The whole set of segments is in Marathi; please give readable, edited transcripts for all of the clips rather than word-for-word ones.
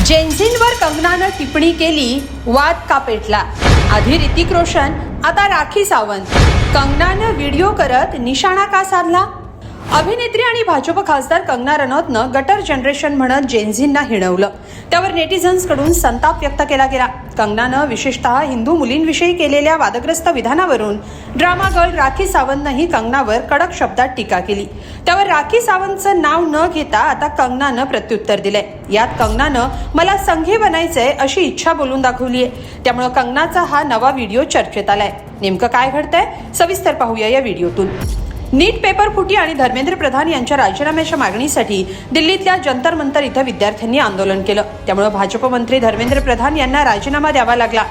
जेन्झींवर कंगनानं टिप्पणी केली, वाद का पेटला? आधी ऋतिक रोशन, आता राखी सावंत. कंगनानं व्हिडिओ करत निशाणा का साधला? अभिनेत्री आणि भाजप खासदार कंगना रनौतनं गटर जनरेशन म्हणत जेन्झींना हिणवलं. त्यावर नेटिझन्सकडून संताप व्यक्त केला गेला. कंगनानं विशेषतः हिंदू मुलींविषयी केलेल्या वादग्रस्त विधानावरून ड्रामा गर्ल राखी सावंतनंही कंगनावर कडक शब्दात टीका केली. त्यावर राखी सावंतचं नाव न घेता आता कंगनानं प्रत्युत्तर दिलंय. यात कंगनानं मला संघी बनायचंय अशी इच्छा बोलून दाखवलीय. त्यामुळे कंगनाचा हा नवा व्हिडिओ चर्चेत आलाय. नेमकं काय घडतंय सविस्तर पाहूया या व्हिडिओतून. नीट पेपर फुटी आणि धर्मेंद्र प्रधान यांच्या राजीनाम्याच्या मागणीसाठी दिल्लीतल्या जंतर मंतर इथं विद्यार्थ्यांनी आंदोलन केलं. त्यामुळे भाजप मंत्री धर्मेंद्र प्रधान यांना राजीनामा द्यावा लागला.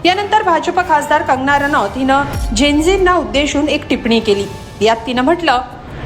यानंतर भाजप खासदार कंगना रनौत हिनं जेन्झींना उद्देशून एक टिप्पणी केली. यात तिनं म्हटलं,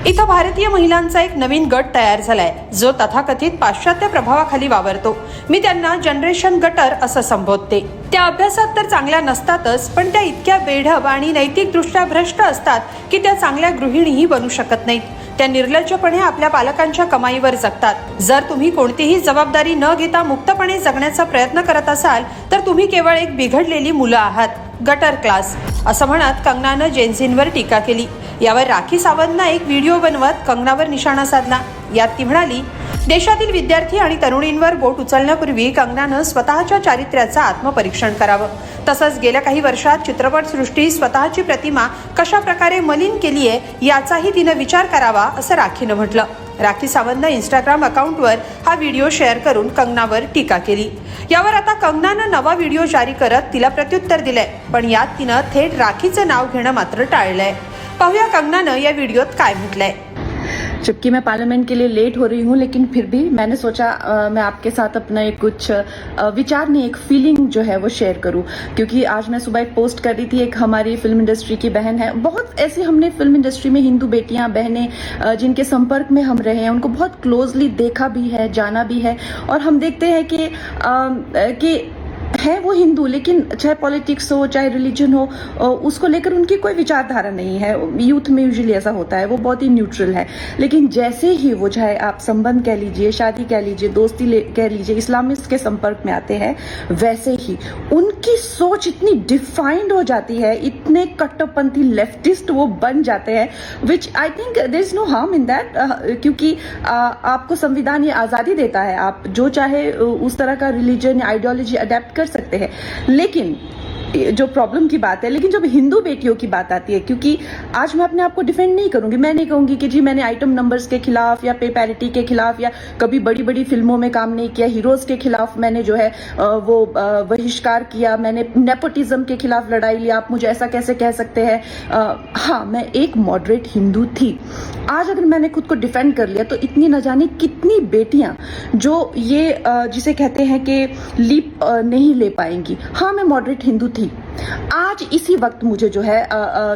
इथं भारतीय महिलांचा एक नवीन गट तयार झालाय जो तथाकथित पाश्चात्य प्रभावाखाली वावरतो. मी त्यांना जनरेशन गटर असं संबोधते. त्या अभ्यासात तर चांगल्या नसतातच, पण त्या इतक्या बेढब आणि नैतिकदृष्ट्या भ्रष्ट असतात की त्या चांगल्या गृहिणीही बनू शकत नाहीत. त्या निर्लज्जपणे आपल्या पालकांच्या कमाईवर जगतात. जर तुम्ही कोणतीही जबाबदारी न घेता मुक्तपणे जगण्याचा प्रयत्न करत असाल तर तुम्ही केवळ एक बिघडलेली मुलं आहात, गटर क्लास, असं म्हणत कंगनानं जेन्झींवर टीका केली. यावर राखी सावंतनं एक व्हिडिओ बनवत कंगनावर निशाणा साधला. यात ती म्हणाली, देशातील विद्यार्थी आणि तरुणींवर बोट उचलण्यापूर्वी कंगनानं स्वतःच्या चारित्र्याचं आत्मपरीक्षण करावं. तसंच गेल्या काही वर्षात चित्रपटसृष्टी स्वतःची प्रतिमा कशा प्रकारे मलिन केली आहे याचाही तिनं विचार करावा, असं राखीनं म्हटलं. राखी सावंतनं इंस्टाग्राम अकाउंटवर हा व्हिडिओ शेअर करून कंगनावर टीका केली. यावर आता कंगनानं नवा व्हिडिओ जारी करत तिला प्रत्युत्तर दिलंय. पण यात तिनं थेट राखीचं नाव घेणं मात्र टाळलंय. पाहूया कंगनानं या व्हिडिओत काय म्हटलंय. जबकि मैं पार्लियामेंट के लिए लेट हो रही हूँ, लेकिन फिर भी मैंने सोचा मैं आपके साथ अपना एक कुछ विचार नहीं, एक फीलिंग जो है वो शेयर करूँ. क्योंकि आज मैं सुबह एक पोस्ट कर रही थी, एक हमारी फिल्म इंडस्ट्री की बहन है, बहुत ऐसी हमने फिल्म इंडस्ट्री में हिंदू बेटियां बहनें जिनके संपर्क में हम रहे हैं, उनको बहुत क्लोजली देखा भी है, जाना भी है. और हम देखते हैं कि है वो हिंदू, लेकिन चाहे पॉलिटिक्स हो चाहे रिलीजन हो, उसको लेकर उनकी कोई विचारधारा नहीं है. यूथ में यूजुअली ऐसा होता है, वो बहुत ही न्यूट्रल है. लेकिन जैसे ही वो, चाहे आप संबंध कह लीजिए, शादी कह लीजिए, दोस्ती कह लीजिए, इस्लामिस्ट के संपर्क में आते हैं, वैसे ही उनकी सोच इतनी डिफाइंड हो जाती है, इतने कट्टरपंथी लेफ्टिस्ट वो बन जाते हैं, which I think there is no harm in that. क्योंकि आपको संविधान ये आज़ादी देता है, आप जो चाहे उस तरह का रिलीजन आइडियोलॉजी अडेप्ट कर सकते हैं. लेकिन जो प्रॉब्लम की बात है, लेकिन जब हिंदू बेटियों की बात आती है, क्योंकि आज मैं अपने आप को डिफेंड नहीं करूंगी, मैं नहीं कहूंगी कि जी मैंने आइटम नंबर्स के खिलाफ या पे पैरिटी के खिलाफ या कभी बड़ी बड़ी फिल्मों में काम नहीं किया, हीरोज के खिलाफ मैंने जो है वो बहिष्कार किया, मैंने नेपोटिज्म के खिलाफ लड़ाई लिया, आप मुझे ऐसा कैसे कह सकते हैं. हाँ, मैं एक मॉडरेट हिंदू थी. आज अगर मैंने खुद को डिफेंड कर लिया तो इतनी न जाने कितनी बेटियां जो ये जिसे कहते हैं कि लीप नहीं ले पाएंगी. हाँ, मैं मॉडरेट हिंदू थी. आज इसी वक्त मुझे जो है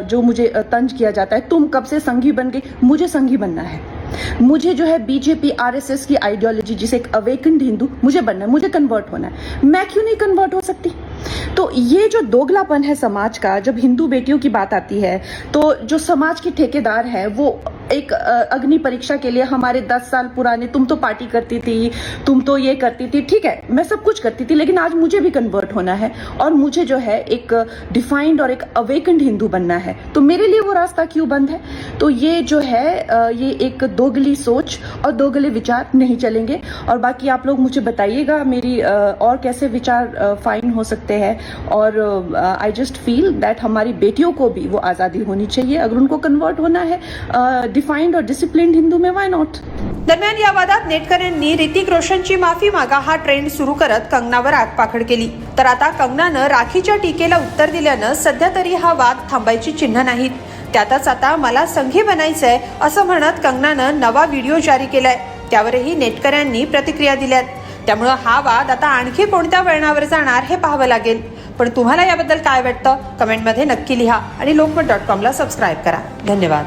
जो मुझे तंज किया जाता है, तुम कब से संघी बन गई, मुझे संघी बनना है. मुझे जो है बीजेपी आरएसएस की आइडियोलॉजी, जिसे एक अवेकन्ड हिंदू मुझे बनना है, मुझे कन्वर्ट होना है. मैं क्यों नहीं कन्वर्ट हो सकती? तो ये जो दोगलापन है समाज का, जब हिंदू बेटियों की बात आती है तो जो समाज के ठेकेदार है वो एक अग्नि परीक्षा के लिए हमारे 10 साल पुराने, तुम तो पार्टी करती थी, तुम तो ये करती थी, ठीक है मैं सब कुछ करती थी, लेकिन आज मुझे भी कन्वर्ट होना है और मुझे जो है एक डिफाइंड और एक अवेकन्ड हिंदू बनना है. तो मेरे लिए वो रास्ता क्यों बंद है? तो ये जो है ये एक दोगली सोच और दोगले विचार नहीं चलेंगे. और बाकी आप लोग मुझे बताइएगा मेरी और कैसे विचार फाइन हो सकते हैं. और आई जस्ट फील दैट हमारी बेटियों को भी वो आज़ादी होनी चाहिए. अगर उनको कन्वर्ट होना है डिफाइंड और डिसिप्लिन्ड हिंदू में, व्हाई नॉट. दरम्यान या वादात नेटकऱ्यांनी ऋतिक रोशनची माफी मागा हा ट्रेंड सुरू करत कंगनावर आगपाखड केली. तर आता कंगनानं राखीच्या टीकेला उत्तर दिल्यानं सध्या तरी हा वाद थांबायची चिन्ह नाहीत. त्यातच आता मला संघी बनायचंय असं म्हणत कंगनानं नवा व्हिडिओ जारी केलाय. त्यावरही नेटकऱ्यांनी प्रतिक्रिया दिल्यात. त्यामुळं हा वाद आता आणखी कोणत्या वळणावर जाणार हे पाहावं लागेल. पण तुम्हाला याबद्दल काय वाटतं कमेंटमध्ये नक्की लिहा आणि लोकमत.com ला सबस्क्राईब करा. धन्यवाद.